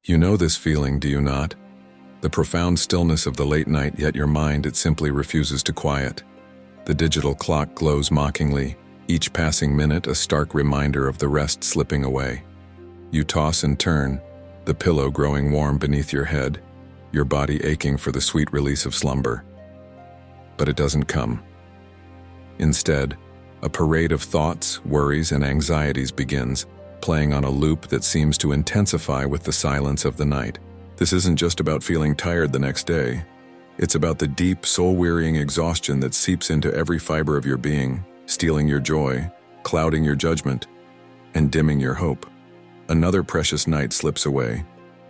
You know this feeling, do you not? The profound stillness of the late night, yet your mind, it simply refuses to quiet. The digital clock glows mockingly, each passing minute a stark reminder of the rest slipping away. You toss and turn, the pillow growing warm beneath your head, your body aching for the sweet release of slumber. But it doesn't come. Instead, a parade of thoughts, worries, and anxieties begins, playing on a loop that seems to intensify with the silence of the night. This isn't just about feeling tired the next day. It's about the deep, soul-wearying exhaustion that seeps into every fiber of your being, stealing your joy, clouding your judgment, and dimming your hope. Another precious night slips away,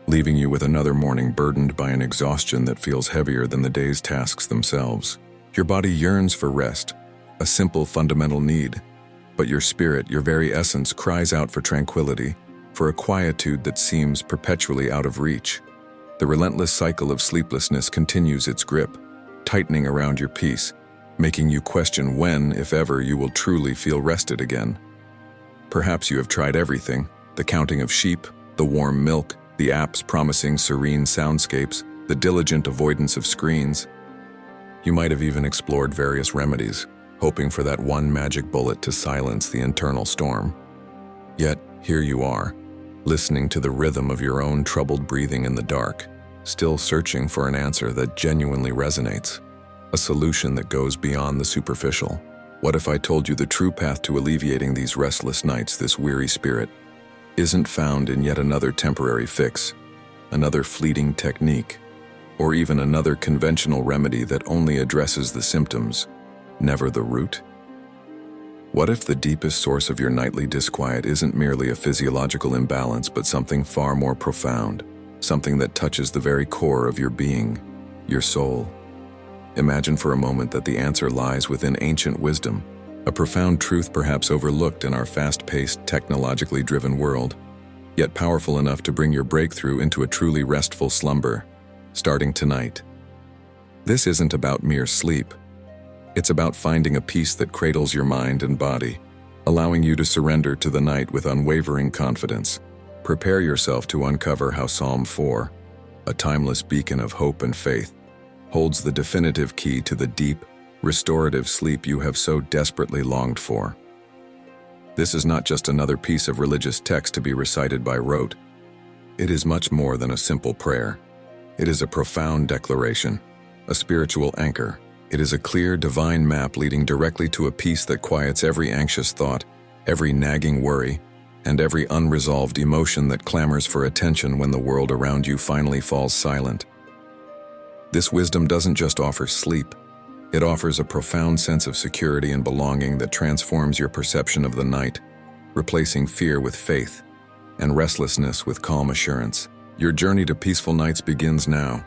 leaving you with another morning burdened by an exhaustion that feels heavier than the day's tasks themselves. Your body yearns for rest, a simple fundamental need, but your spirit, your very essence, cries out for tranquility, for a quietude that seems perpetually out of reach. The relentless cycle of sleeplessness continues its grip, tightening around your peace, making you question when, if ever, you will truly feel rested again. Perhaps you have tried everything: the counting of sheep, the warm milk, the apps promising serene soundscapes, the diligent avoidance of screens. You might have even explored various remedies, hoping for that one magic bullet to silence the internal storm. Yet, here you are, listening to the rhythm of your own troubled breathing in the dark, still searching for an answer that genuinely resonates, a solution that goes beyond the superficial. What if I told you the true path to alleviating these restless nights, this weary spirit, isn't found in yet another temporary fix, another fleeting technique, or even another conventional remedy that only addresses the symptoms, never the root? What if the deepest source of your nightly disquiet isn't merely a physiological imbalance, but something far more profound, something that touches the very core of your being, your soul? Imagine for a moment that the answer lies within ancient wisdom, a profound truth perhaps overlooked in our fast-paced, technologically driven world, yet powerful enough to bring your breakthrough into a truly restful slumber, starting tonight. This isn't about mere sleep. It's about finding a peace that cradles your mind and body, allowing you to surrender to the night with unwavering confidence. Prepare yourself to uncover how Psalm 4, a timeless beacon of hope and faith, holds the definitive key to the deep, restorative sleep you have so desperately longed for. This is not just another piece of religious text to be recited by rote. It is much more than a simple prayer. It is a profound declaration, a spiritual anchor. It is a clear, divine map leading directly to a peace that quiets every anxious thought, every nagging worry, and every unresolved emotion that clamors for attention when the world around you finally falls silent. This wisdom doesn't just offer sleep. It offers a profound sense of security and belonging that transforms your perception of the night, replacing fear with faith and restlessness with calm assurance. Your journey to peaceful nights begins now,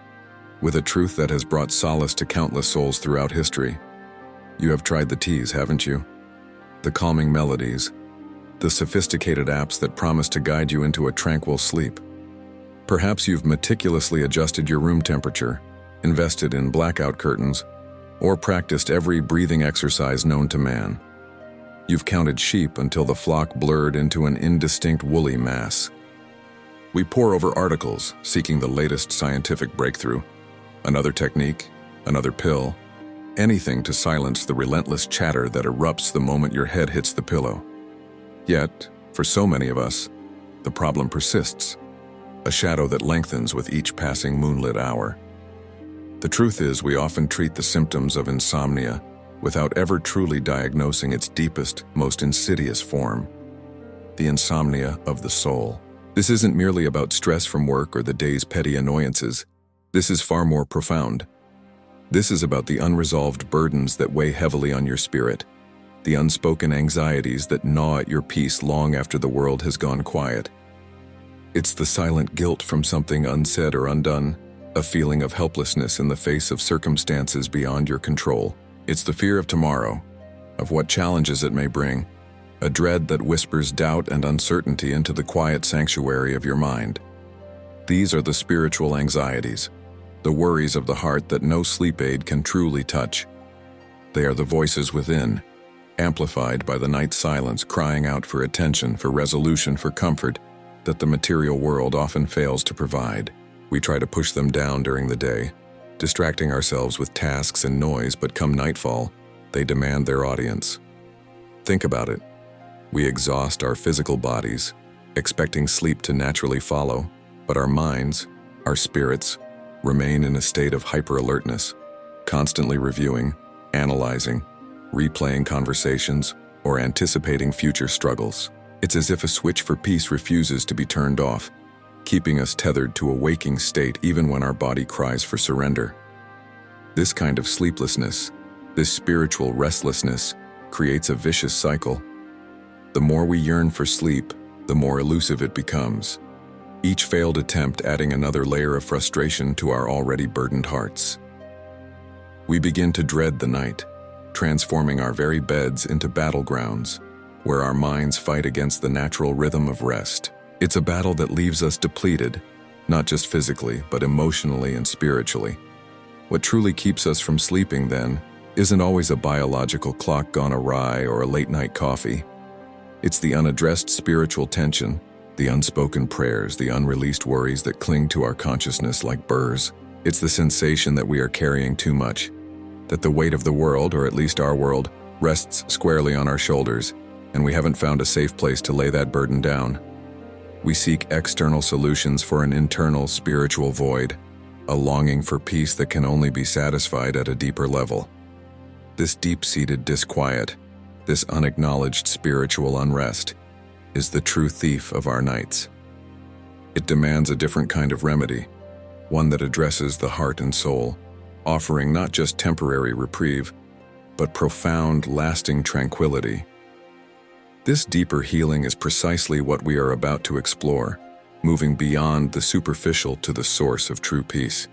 with a truth that has brought solace to countless souls throughout history. You have tried the teas, haven't you? The calming melodies, the sophisticated apps that promise to guide you into a tranquil sleep. Perhaps you've meticulously adjusted your room temperature, invested in blackout curtains, or practiced every breathing exercise known to man. You've counted sheep until the flock blurred into an indistinct woolly mass. We pore over articles, seeking the latest scientific breakthrough. Another technique, another pill, anything to silence the relentless chatter that erupts the moment your head hits the pillow. Yet, for so many of us, the problem persists, a shadow that lengthens with each passing moonlit hour. The truth is, we often treat the symptoms of insomnia without ever truly diagnosing its deepest, most insidious form, the insomnia of the soul. This isn't merely about stress from work or the day's petty annoyances. This is far more profound. This is about the unresolved burdens that weigh heavily on your spirit, the unspoken anxieties that gnaw at your peace long after the world has gone quiet. It's the silent guilt from something unsaid or undone, a feeling of helplessness in the face of circumstances beyond your control. It's the fear of tomorrow, of what challenges it may bring, a dread that whispers doubt and uncertainty into the quiet sanctuary of your mind. These are the spiritual anxieties, the worries of the heart that no sleep aid can truly touch. They are the voices within, amplified by the night silence, crying out for attention, for resolution, for comfort, that the material world often fails to provide. We try to push them down during the day, distracting ourselves with tasks and noise, but come nightfall, they demand their audience. Think about it. We exhaust our physical bodies, expecting sleep to naturally follow, but our minds, our spirits, remain in a state of hyper-alertness, constantly reviewing, analyzing, replaying conversations, or anticipating future struggles. It's as if a switch for peace refuses to be turned off, keeping us tethered to a waking state even when our body cries for surrender. This kind of sleeplessness, this spiritual restlessness, creates a vicious cycle. The more we yearn for sleep, the more elusive it becomes, each failed attempt adding another layer of frustration to our already burdened hearts. We begin to dread the night, transforming our very beds into battlegrounds, where our minds fight against the natural rhythm of rest. It's a battle that leaves us depleted, not just physically, but emotionally and spiritually. What truly keeps us from sleeping, then, isn't always a biological clock gone awry or a late-night coffee. It's the unaddressed spiritual tension, the unspoken prayers, the unreleased worries that cling to our consciousness like burrs. It's the sensation that we are carrying too much, that the weight of the world, or at least our world, rests squarely on our shoulders, and we haven't found a safe place to lay that burden down. We seek external solutions for an internal spiritual void, a longing for peace that can only be satisfied at a deeper level. This deep-seated disquiet, this unacknowledged spiritual unrest, is the true thief of our nights. It demands a different kind of remedy, one that addresses the heart and soul, offering not just temporary reprieve, but profound, lasting tranquility. This deeper healing is precisely what we are about to explore, moving beyond the superficial to the source of true peace.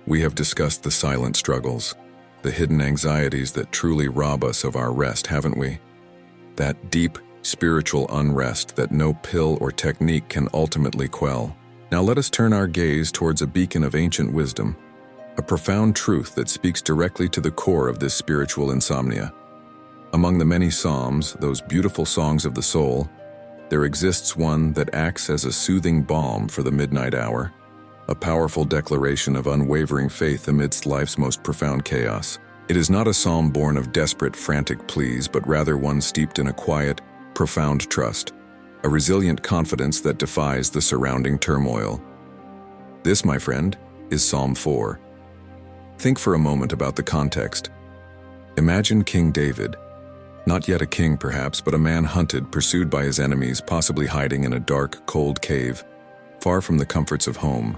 We have discussed the silent struggles, the hidden anxieties that truly rob us of our rest, haven't we? That deep, spiritual unrest that no pill or technique can ultimately quell. Now let us turn our gaze towards a beacon of ancient wisdom, a profound truth that speaks directly to the core of this spiritual insomnia. Among the many psalms, those beautiful songs of the soul, there exists one that acts as a soothing balm for the midnight hour, a powerful declaration of unwavering faith amidst life's most profound chaos. It is not a psalm born of desperate, frantic pleas, but rather one steeped in a quiet, profound trust, a resilient confidence that defies the surrounding turmoil. This, my friend, is Psalm 4. Think for a moment about the context. Imagine King David, not yet a king perhaps, but a man hunted, pursued by his enemies, possibly hiding in a dark, cold cave, far from the comforts of home,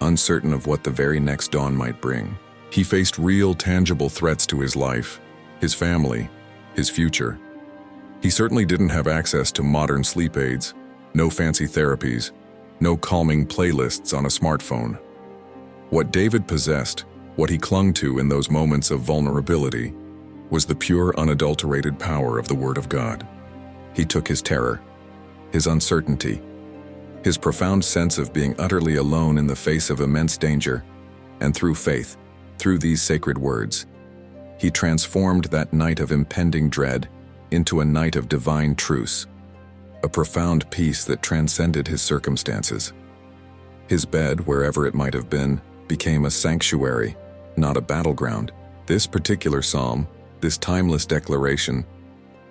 uncertain of what the very next dawn might bring. He faced real, tangible threats to his life, his family, his future. He certainly didn't have access to modern sleep aids, no fancy therapies, no calming playlists on a smartphone. What David possessed, what he clung to in those moments of vulnerability, was the pure, unadulterated power of the Word of God. He took his terror, his uncertainty, his profound sense of being utterly alone in the face of immense danger, and through faith, through these sacred words, he transformed that night of impending dread into a night of divine truce, a profound peace that transcended his circumstances. His bed, wherever it might have been, became a sanctuary, not a battleground. This particular psalm, this timeless declaration,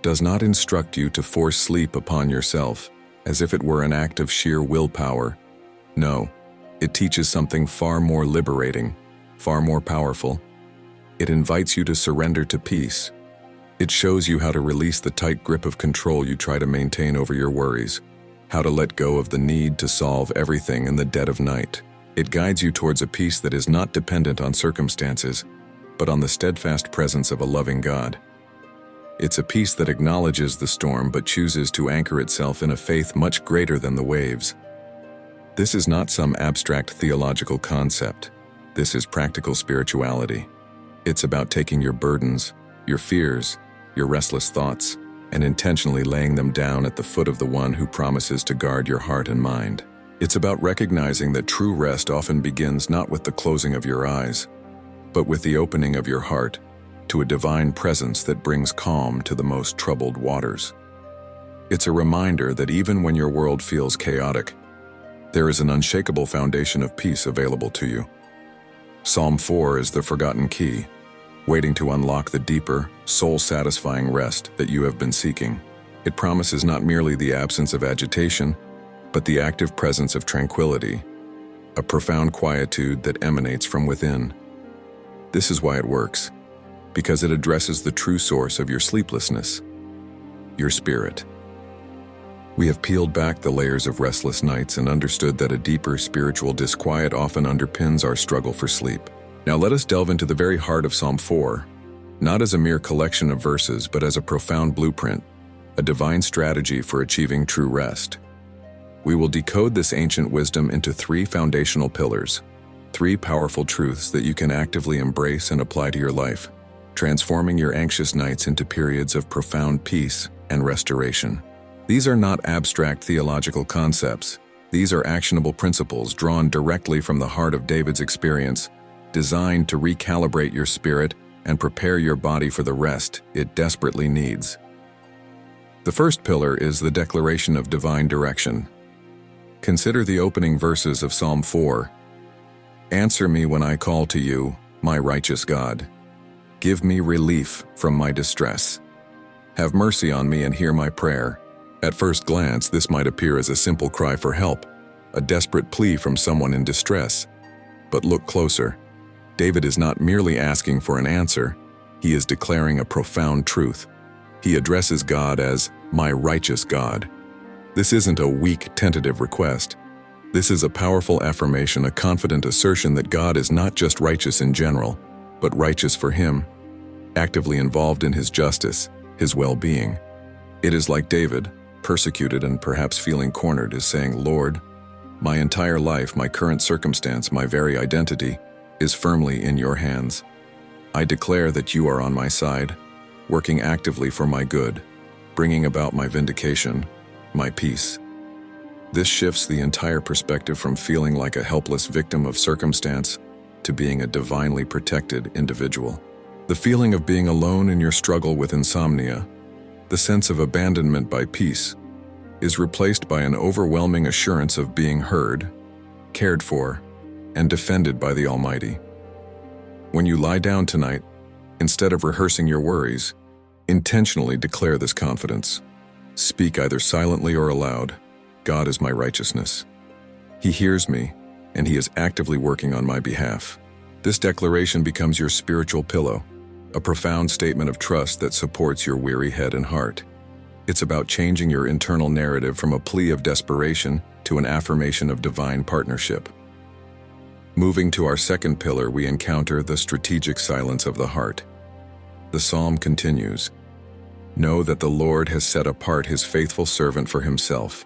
does not instruct you to force sleep upon yourself as if it were an act of sheer willpower. No, it teaches something far more liberating, far more powerful. It invites you to surrender to peace. It shows you how to release the tight grip of control you try to maintain over your worries, how to let go of the need to solve everything in the dead of night. It guides you towards a peace that is not dependent on circumstances, but on the steadfast presence of a loving God. It's a peace that acknowledges the storm but chooses to anchor itself in a faith much greater than the waves. This is not some abstract theological concept. This is practical spirituality. It's about taking your burdens, your fears, your restless thoughts, and intentionally laying them down at the foot of the one who promises to guard your heart and mind. It's about recognizing that true rest often begins not with the closing of your eyes, but with the opening of your heart to a divine presence that brings calm to the most troubled waters. It's a reminder that even when your world feels chaotic, there is an unshakable foundation of peace available to you. Psalm 4 is the forgotten key, waiting to unlock the deeper, soul-satisfying rest that you have been seeking. It promises not merely the absence of agitation, but the active presence of tranquility, a profound quietude that emanates from within. This is why it works, because it addresses the true source of your sleeplessness, your spirit. We have peeled back the layers of restless nights and understood that a deeper spiritual disquiet often underpins our struggle for sleep. Now let us delve into the very heart of Psalm 4, not as a mere collection of verses, but as a profound blueprint, a divine strategy for achieving true rest. We will decode this ancient wisdom into 3 foundational pillars, 3 powerful truths that you can actively embrace and apply to your life, transforming your anxious nights into periods of profound peace and restoration. These are not abstract theological concepts. These are actionable principles drawn directly from the heart of David's experience, designed to recalibrate your spirit and prepare your body for the rest it desperately needs. The first pillar is the declaration of divine direction. Consider the opening verses of Psalm 4. Answer me when I call to you, my righteous God. Give me relief from my distress. Have mercy on me and hear my prayer. At first glance, this might appear as a simple cry for help, a desperate plea from someone in distress. But look closer. David is not merely asking for an answer, he is declaring a profound truth. He addresses God as, my righteous God. This isn't a weak, tentative request. This is a powerful affirmation, a confident assertion that God is not just righteous in general, but righteous for him, actively involved in his justice, his well-being. It is like David, persecuted and perhaps feeling cornered, is saying, Lord, my entire life, my current circumstance, my very identity, is firmly in your hands. I declare that you are on my side, working actively for my good, bringing about my vindication, my peace. This shifts the entire perspective from feeling like a helpless victim of circumstance to being a divinely protected individual. The feeling of being alone in your struggle with insomnia, the sense of abandonment by peace, is replaced by an overwhelming assurance of being heard, cared for, and defended by the Almighty. When you lie down tonight, instead of rehearsing your worries, intentionally declare this confidence. Speak either silently or aloud, God is my righteousness. He hears me, and he is actively working on my behalf. This declaration becomes your spiritual pillow, a profound statement of trust that supports your weary head and heart. It's about changing your internal narrative from a plea of desperation to an affirmation of divine partnership. Moving to our second pillar, we encounter the strategic silence of the heart. The psalm continues, Know that the Lord has set apart his faithful servant for himself.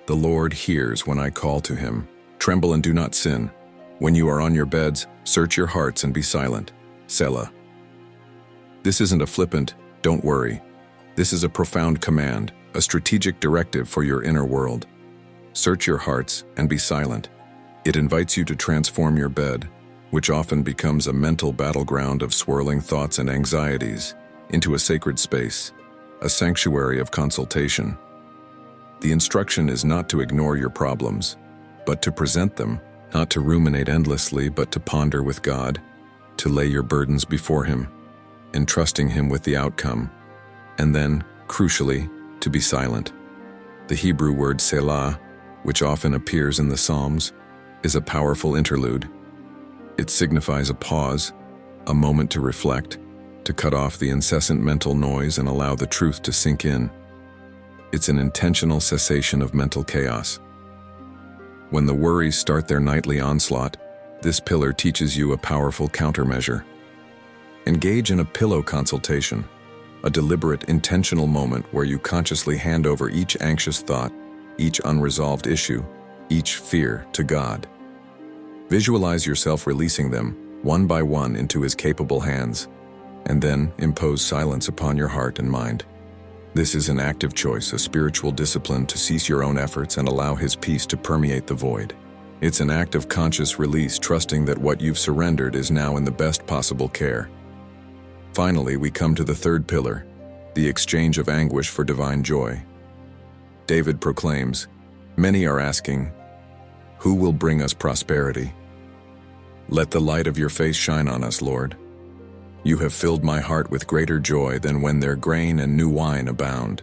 The Lord hears when I call to him. Tremble and do not sin. When you are on your beds, search your hearts and be silent. Selah. This isn't a flippant, don't worry. This is a profound command, a strategic directive for your inner world. Search your hearts and be silent. It invites you to transform your bed, which often becomes a mental battleground of swirling thoughts and anxieties, into a sacred space, a sanctuary of consultation. The instruction is not to ignore your problems, but to present them, not to ruminate endlessly, but to ponder with God, to lay your burdens before him, entrusting him with the outcome, and then, crucially, to be silent. The Hebrew word selah, which often appears in the Psalms, is a powerful interlude. It signifies a pause, a moment to reflect, to cut off the incessant mental noise and allow the truth to sink in. It's an intentional cessation of mental chaos. When the worries start their nightly onslaught, this pillar teaches you a powerful countermeasure. Engage in a pillow consultation, a deliberate, intentional moment where you consciously hand over each anxious thought, each unresolved issue, each fear to God. Visualize yourself releasing them, one by one, into his capable hands, and then impose silence upon your heart and mind. This is an active choice, a spiritual discipline to cease your own efforts and allow his peace to permeate the void. It's an act of conscious release, trusting that what you've surrendered is now in the best possible care. Finally, we come to the third pillar, the exchange of anguish for divine joy. David proclaims, "Many are asking, 'Who will bring us prosperity?' Let the light of your face shine on us, Lord. You have filled my heart with greater joy than when their grain and new wine abound.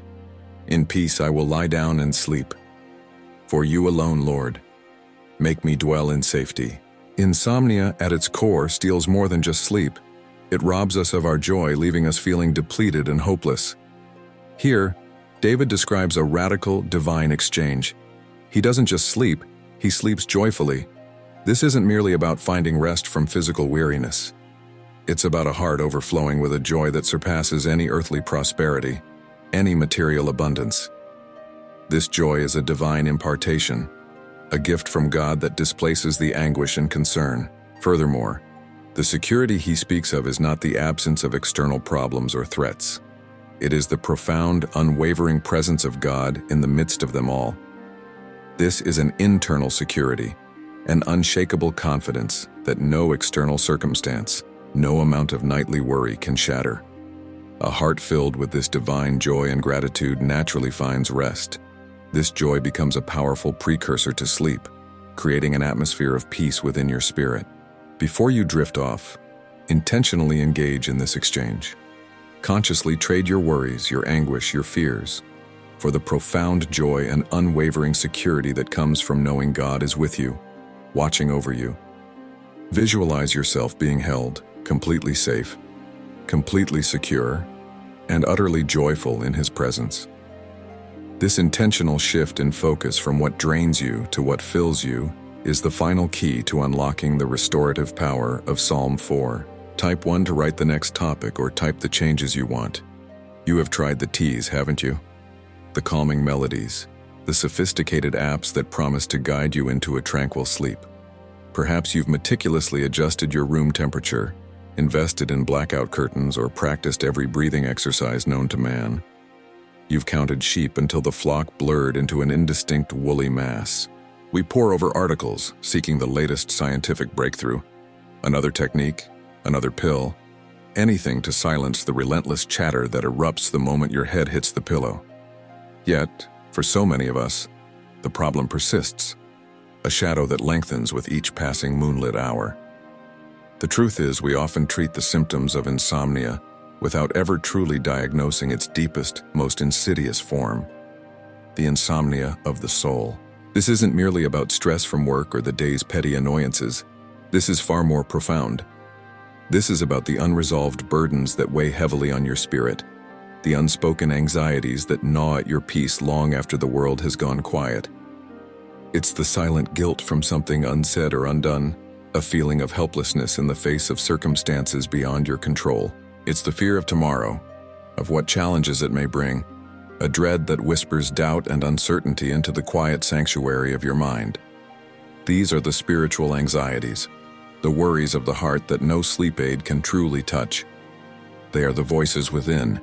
In peace I will lie down and sleep. For you alone, Lord, make me dwell in safety." Insomnia, at its core, steals more than just sleep. It robs us of our joy, leaving us feeling depleted and hopeless. Here, David describes a radical, divine exchange. He doesn't just sleep, he sleeps joyfully. This isn't merely about finding rest from physical weariness. It's about a heart overflowing with a joy that surpasses any earthly prosperity, any material abundance. This joy is a divine impartation, a gift from God that displaces the anguish and concern. Furthermore, the security he speaks of is not the absence of external problems or threats. It is the profound, unwavering presence of God in the midst of them all. This is an internal security, an unshakable confidence that no external circumstance, no amount of nightly worry can shatter. A heart filled with this divine joy and gratitude naturally finds rest. This joy becomes a powerful precursor to sleep, creating an atmosphere of peace within your spirit. Before you drift off, intentionally engage in this exchange. Consciously trade your worries, your anguish, your fears, for the profound joy and unwavering security that comes from knowing God is with you, watching over you. Visualize yourself being held, completely safe, completely secure, and utterly joyful in His presence. This intentional shift in focus from what drains you to what fills you is the final key to unlocking the restorative power of Psalm 4. Type 1 to write the next topic, or type the changes you want. You have tried the teas, haven't you? The calming melodies, the sophisticated apps that promise to guide you into a tranquil sleep. Perhaps you've meticulously adjusted your room temperature, invested in blackout curtains, or practiced every breathing exercise known to man. You've counted sheep until the flock blurred into an indistinct woolly mass. We pore over articles, seeking the latest scientific breakthrough. Another technique, another pill, anything to silence the relentless chatter that erupts the moment your head hits the pillow. Yet, for so many of us, the problem persists, a shadow that lengthens with each passing moonlit hour. The truth is, we often treat the symptoms of insomnia without ever truly diagnosing its deepest, most insidious form, the insomnia of the soul. This isn't merely about stress from work or the day's petty annoyances. This is far more profound. This is about the unresolved burdens that weigh heavily on your spirit, the unspoken anxieties that gnaw at your peace long after the world has gone quiet. It's the silent guilt from something unsaid or undone, a feeling of helplessness in the face of circumstances beyond your control. It's the fear of tomorrow, of what challenges it may bring, a dread that whispers doubt and uncertainty into the quiet sanctuary of your mind. These are the spiritual anxieties, the worries of the heart that no sleep aid can truly touch. They are the voices within,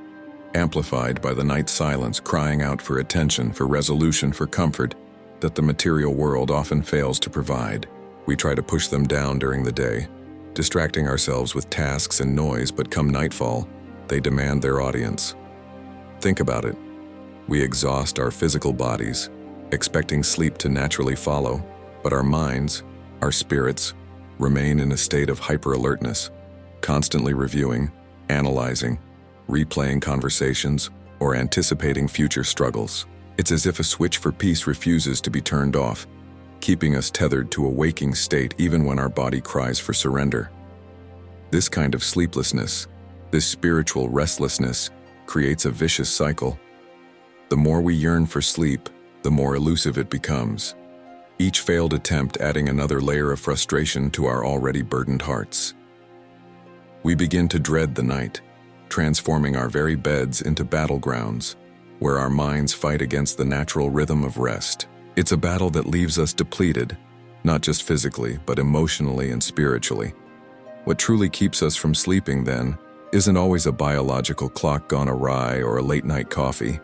amplified by the night silence, crying out for attention, for resolution, for comfort that the material world often fails to provide. We try to push them down during the day, distracting ourselves with tasks and noise, but come nightfall, they demand their audience. Think about it. We exhaust our physical bodies, expecting sleep to naturally follow, but our minds, our spirits, remain in a state of hyper-alertness, constantly reviewing, analyzing, replaying conversations, or anticipating future struggles. It's as if a switch for peace refuses to be turned off, keeping us tethered to a waking state even when our body cries for surrender. This kind of sleeplessness, this spiritual restlessness, creates a vicious cycle. The more we yearn for sleep, the more elusive it becomes, each failed attempt adding another layer of frustration to our already burdened hearts. We begin to dread the night, transforming our very beds into battlegrounds, where our minds fight against the natural rhythm of rest. It's a battle that leaves us depleted, not just physically, but emotionally and spiritually. What truly keeps us from sleeping, then, isn't always a biological clock gone awry or a late-night coffee.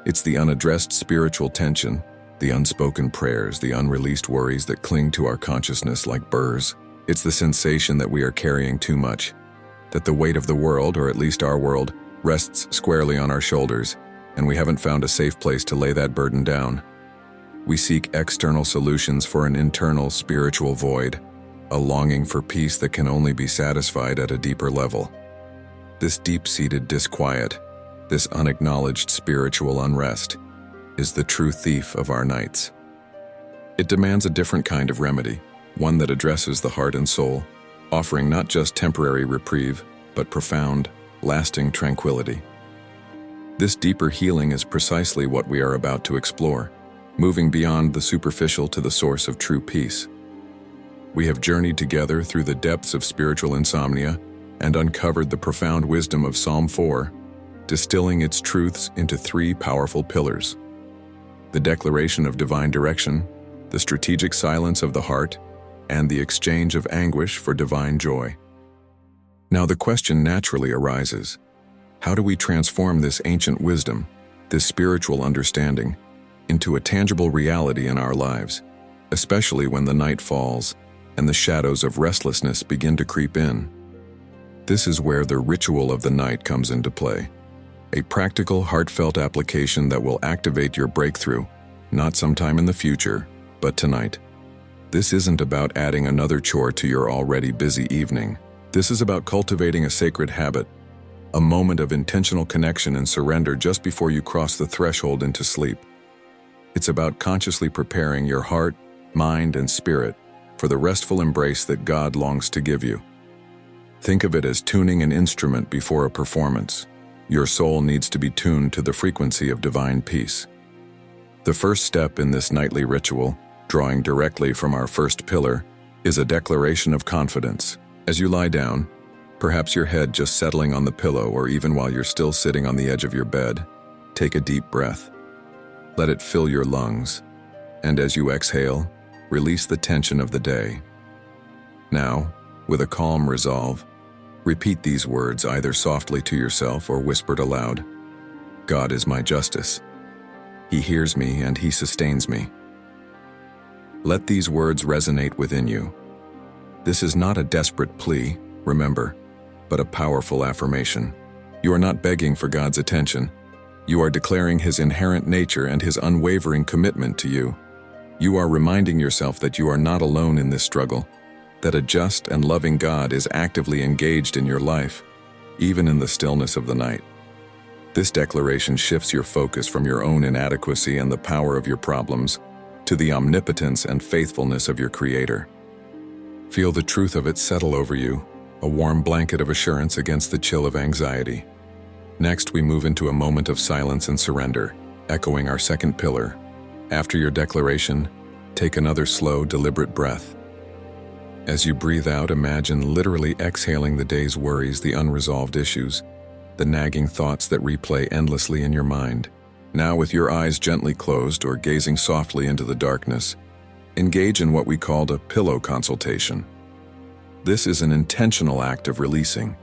It's the unaddressed spiritual tension, the unspoken prayers, the unreleased worries that cling to our consciousness like burrs. It's the sensation that we are carrying too much, that the weight of the world, or at least our world, rests squarely on our shoulders. and we haven't found a safe place to lay that burden down. We seek external solutions for an internal spiritual void, a longing for peace that can only be satisfied at a deeper level. This deep-seated disquiet, this unacknowledged spiritual unrest, is the true thief of our nights. It demands a different kind of remedy, one that addresses the heart and soul, offering not just temporary reprieve, but profound, lasting tranquility. This deeper healing is precisely what we are about to explore, moving beyond the superficial to the source of true peace. We have journeyed together through the depths of spiritual insomnia and uncovered the profound wisdom of Psalm 4, distilling its truths into three powerful pillars: the declaration of divine direction, the strategic silence of the heart, and the exchange of anguish for divine joy. Now the question naturally arises: how do we transform this ancient wisdom, this spiritual understanding, into a tangible reality in our lives, especially when the night falls and the shadows of restlessness begin to creep in? This is where the ritual of the night comes into play, a practical, heartfelt application that will activate your breakthrough, not sometime in the future, but tonight. This isn't about adding another chore to your already busy evening. This is about cultivating a sacred habit, a moment of intentional connection and surrender just before you cross the threshold into sleep. It's about consciously preparing your heart, mind, and spirit for the restful embrace that God longs to give you. Think of it as tuning an instrument before a performance. Your soul needs to be tuned to the frequency of divine peace. The first step in this nightly ritual, drawing directly from our first pillar, is a declaration of confidence. As you lie down, perhaps your head just settling on the pillow, or even while you're still sitting on the edge of your bed, take a deep breath. Let it fill your lungs, and as you exhale, release the tension of the day. Now, with a calm resolve, repeat these words either softly to yourself or whispered aloud. God is my justice. He hears me and He sustains me. Let these words resonate within you. This is not a desperate plea, remember, but a powerful affirmation. You are not begging for God's attention. You are declaring His inherent nature and His unwavering commitment to you. You are reminding yourself that you are not alone in this struggle, that a just and loving God is actively engaged in your life, even in the stillness of the night. This declaration shifts your focus from your own inadequacy and the power of your problems to the omnipotence and faithfulness of your Creator. Feel the truth of it settle over you, a warm blanket of assurance against the chill of anxiety. Next, we move into a moment of silence and surrender, echoing our second pillar. After your declaration, take another slow, deliberate breath. As you breathe out, imagine literally exhaling the day's worries, the unresolved issues, the nagging thoughts that replay endlessly in your mind. Now, with your eyes gently closed or gazing softly into the darkness, engage in what we called a pillow consultation. This is an intentional act of releasing.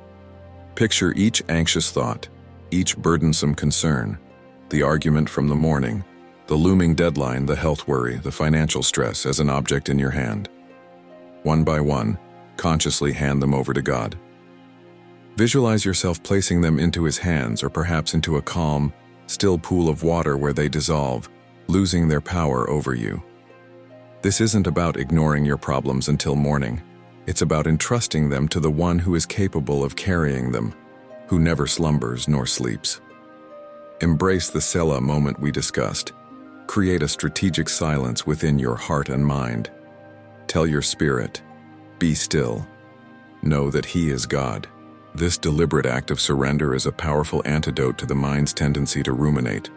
Picture each anxious thought, each burdensome concern, the argument from the morning, the looming deadline, the health worry, the financial stress as an object in your hand. One by one, consciously hand them over to God. Visualize yourself placing them into His hands, or perhaps into a calm, still pool of water where they dissolve, losing their power over you. This isn't about ignoring your problems until morning. It's about entrusting them to the one who is capable of carrying them, who never slumbers nor sleeps. Embrace the Selah moment we discussed. Create a strategic silence within your heart and mind. Tell your spirit, be still. Know that He is God. This deliberate act of surrender is a powerful antidote to the mind's tendency to ruminate.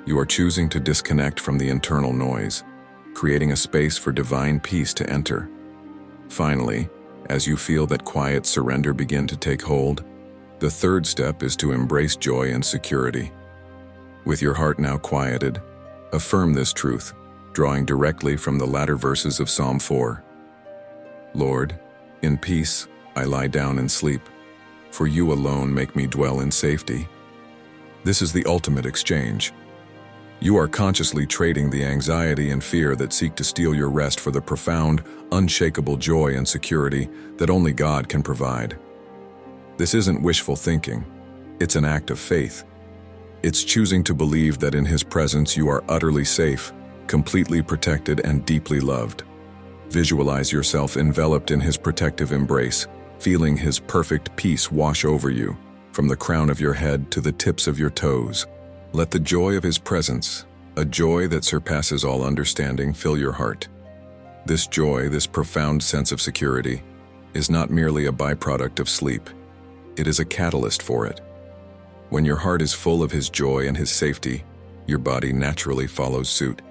You are choosing to disconnect from the internal noise, creating a space for divine peace to enter. Finally, as you feel that quiet surrender begin to take hold, the third step is to embrace joy and security. With your heart now quieted, affirm this truth, drawing directly from the latter verses of Psalm 4. Lord, in peace I lie down and sleep, for You alone make me dwell in safety. This is the ultimate exchange. You are consciously trading the anxiety and fear that seek to steal your rest for the profound, unshakable joy and security that only God can provide. This isn't wishful thinking. It's an act of faith. It's choosing to believe that in His presence you are utterly safe, completely protected, and deeply loved. Visualize yourself enveloped in His protective embrace, feeling His perfect peace wash over you, from the crown of your head to the tips of your toes. Let the joy of His presence, a joy that surpasses all understanding, fill your heart. This joy, this profound sense of security, is not merely a byproduct of sleep. It is a catalyst for it. When your heart is full of His joy and His safety, your body naturally follows suit,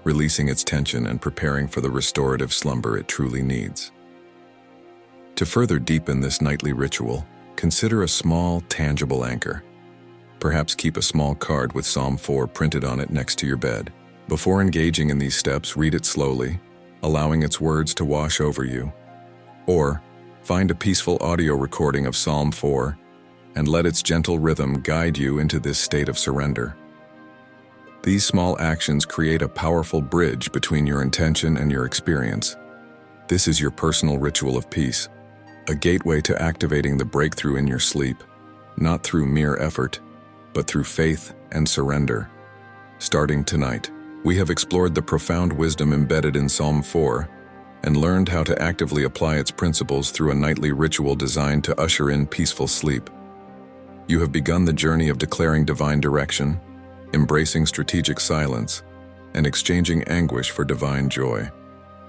releasing its tension and preparing for the restorative slumber it truly needs. To further deepen this nightly ritual, consider a small, tangible anchor. Perhaps keep a small card with Psalm 4 printed on it next to your bed. Before engaging in these steps, read it slowly, allowing its words to wash over you. Or, find a peaceful audio recording of Psalm 4 and let its gentle rhythm guide you into this state of surrender. These small actions create a powerful bridge between your intention and your experience. This is your personal ritual of peace, a gateway to activating the breakthrough in your sleep, not through mere effort, but through faith and surrender. Starting tonight, we have explored the profound wisdom embedded in Psalm 4 and learned how to actively apply its principles through a nightly ritual designed to usher in peaceful sleep. You have begun the journey of declaring divine direction, embracing strategic silence, and exchanging anguish for divine joy.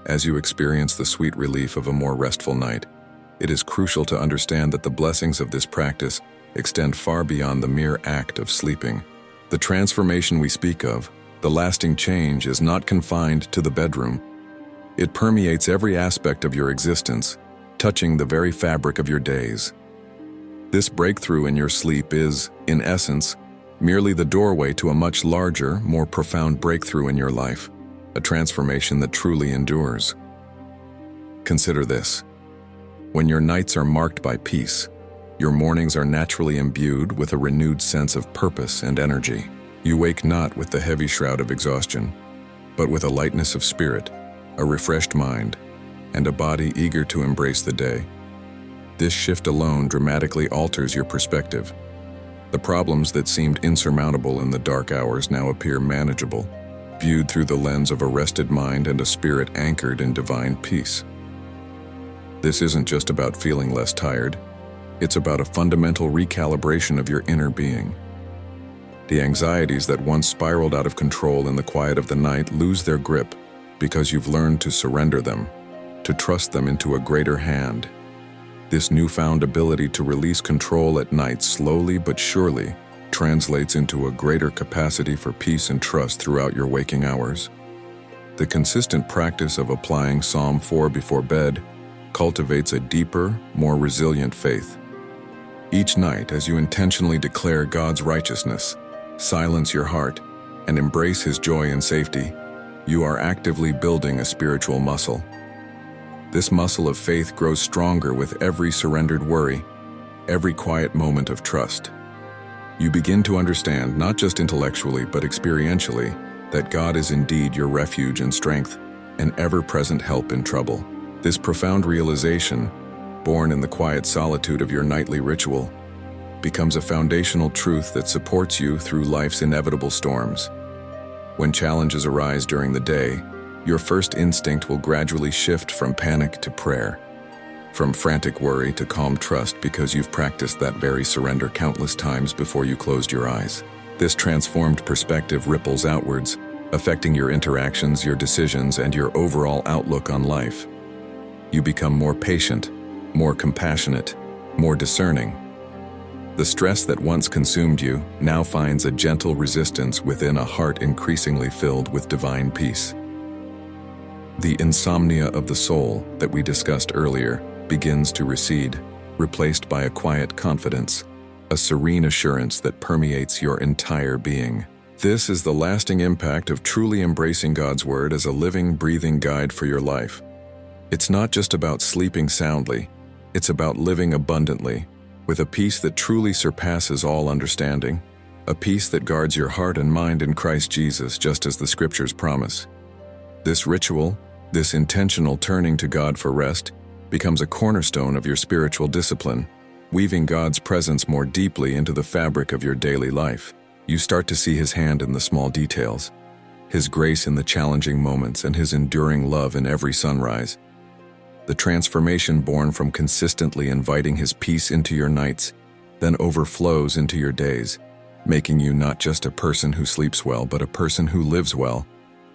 As you experience the sweet relief of a more restful night, it is crucial to understand that the blessings of this practice extend far beyond the mere act of sleeping. The transformation we speak of, the lasting change, is not confined to the bedroom. It permeates every aspect of your existence, touching the very fabric of your days. This breakthrough in your sleep is, in essence, merely the doorway to a much larger, more profound breakthrough in your life, a transformation that truly endures. Consider this. When your nights are marked by peace, your mornings are naturally imbued with a renewed sense of purpose and energy. You wake not with the heavy shroud of exhaustion, but with a lightness of spirit, a refreshed mind, and a body eager to embrace the day. This shift alone dramatically alters your perspective. The problems that seemed insurmountable in the dark hours now appear manageable, viewed through the lens of a rested mind and a spirit anchored in divine peace. This isn't just about feeling less tired. It's about a fundamental recalibration of your inner being. The anxieties that once spiraled out of control in the quiet of the night lose their grip because you've learned to surrender them, to trust them into a greater hand. This newfound ability to release control at night slowly but surely translates into a greater capacity for peace and trust throughout your waking hours. The consistent practice of applying Psalm 4 before bed cultivates a deeper, more resilient faith. Each night, as you intentionally declare God's righteousness, silence your heart, and embrace His joy and safety, you are actively building a spiritual muscle. This muscle of faith grows stronger with every surrendered worry, every quiet moment of trust. You begin to understand, not just intellectually but experientially, that God is indeed your refuge and strength, an ever-present help in trouble. This profound realization, born in the quiet solitude of your nightly ritual, becomes a foundational truth that supports you through life's inevitable storms. When challenges arise during the day, your first instinct will gradually shift from panic to prayer, from frantic worry to calm trust, because you've practiced that very surrender countless times before you closed your eyes. This transformed perspective ripples outwards, affecting your interactions, your decisions, and your overall outlook on life. You become more patient, more compassionate, more discerning. The stress that once consumed you now finds a gentle resistance within a heart increasingly filled with divine peace. The insomnia of the soul that we discussed earlier begins to recede, replaced by a quiet confidence, a serene assurance that permeates your entire being. This is the lasting impact of truly embracing God's Word as a living, breathing guide for your life. It's not just about sleeping soundly, it's about living abundantly, with a peace that truly surpasses all understanding, a peace that guards your heart and mind in Christ Jesus, just as the Scriptures promise. This ritual, this intentional turning to God for rest, becomes a cornerstone of your spiritual discipline, weaving God's presence more deeply into the fabric of your daily life. You start to see his hand in the small details, his grace in the challenging moments, and his enduring love in every sunrise. The transformation born from consistently inviting his peace into your nights then overflows into your days, making you not just a person who sleeps well, but a person who lives well,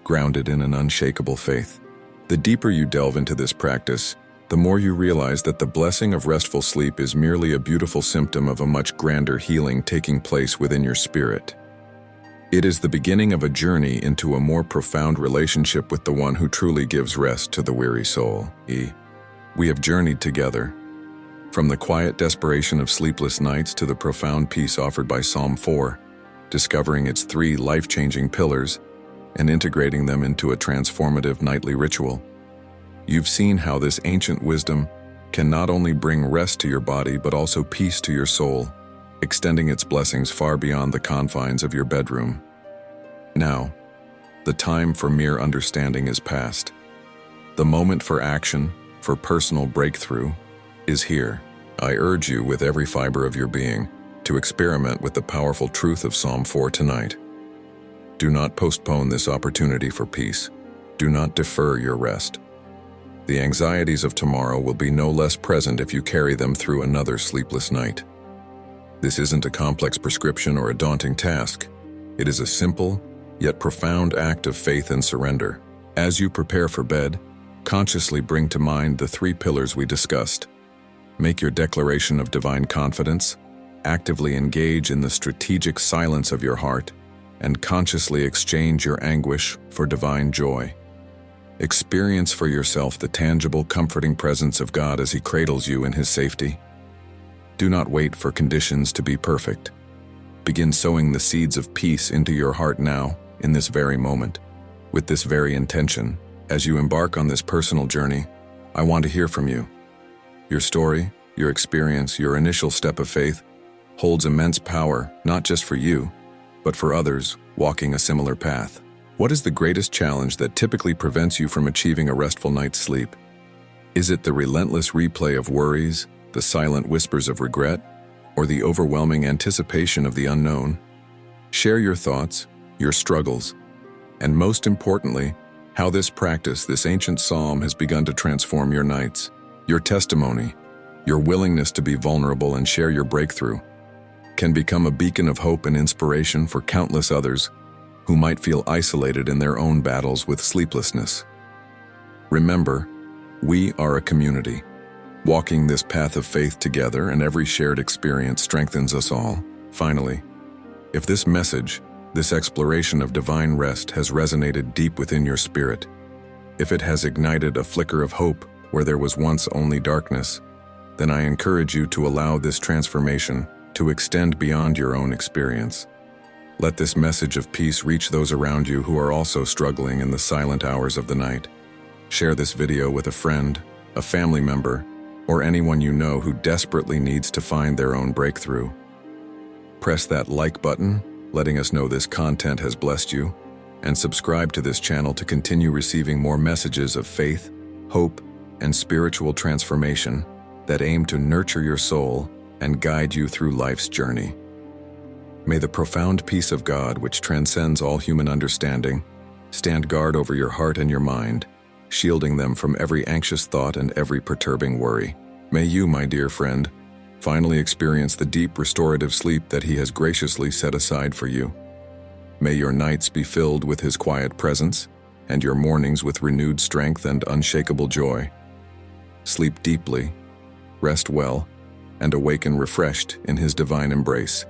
grounded in an unshakable faith. The deeper you delve into this practice, the more you realize that the blessing of restful sleep is merely a beautiful symptom of a much grander healing taking place within your spirit. It is the beginning of a journey into a more profound relationship with the one who truly gives rest to the weary soul. We have journeyed together, from the quiet desperation of sleepless nights to the profound peace offered by Psalm 4, discovering its 3 life-changing pillars and integrating them into a transformative nightly ritual. You've seen how this ancient wisdom can not only bring rest to your body but also peace to your soul, extending its blessings far beyond the confines of your bedroom. Now, the time for mere understanding is past. The moment for action, for personal breakthrough, is here. I urge you with every fiber of your being to experiment with the powerful truth of Psalm 4 tonight. Do not postpone this opportunity for peace. Do not defer your rest. The anxieties of tomorrow will be no less present if you carry them through another sleepless night. This isn't a complex prescription or a daunting task. It is a simple, yet profound act of faith and surrender. As you prepare for bed, consciously bring to mind the 3 pillars we discussed. Make your declaration of divine confidence, actively engage in the strategic silence of your heart, and consciously exchange your anguish for divine joy. Experience for yourself the tangible, comforting presence of God as He cradles you in His safety. Do not wait for conditions to be perfect. Begin sowing the seeds of peace into your heart now, in this very moment. With this very intention, as you embark on this personal journey, I want to hear from you. Your story, your experience, your initial step of faith holds immense power, not just for you, but for others walking a similar path. What is the greatest challenge that typically prevents you from achieving a restful night's sleep? Is it the relentless replay of worries, the silent whispers of regret, or the overwhelming anticipation of the unknown? Share your thoughts, your struggles, and most importantly, how this practice, this ancient psalm, has begun to transform your nights. Your testimony, your willingness to be vulnerable and share your breakthrough, can become a beacon of hope and inspiration for countless others who might feel isolated in their own battles with sleeplessness. Remember, we are a community, walking this path of faith together, and every shared experience strengthens us all. Finally, if this message, this exploration of divine rest has resonated deep within your spirit, if it has ignited a flicker of hope where there was once only darkness, then I encourage you to allow this transformation to extend beyond your own experience. Let this message of peace reach those around you who are also struggling in the silent hours of the night. Share this video with a friend, a family member, or anyone you know who desperately needs to find their own breakthrough. Press that like button, letting us know this content has blessed you, and subscribe to this channel to continue receiving more messages of faith, hope, and spiritual transformation that aim to nurture your soul and guide you through life's journey. May the profound peace of God, which transcends all human understanding, stand guard over your heart and your mind, shielding them from every anxious thought and every perturbing worry. May you, my dear friend, finally experience the deep restorative sleep that He has graciously set aside for you. May your nights be filled with His quiet presence, and your mornings with renewed strength and unshakable joy. Sleep deeply, rest well, and awaken refreshed in His divine embrace.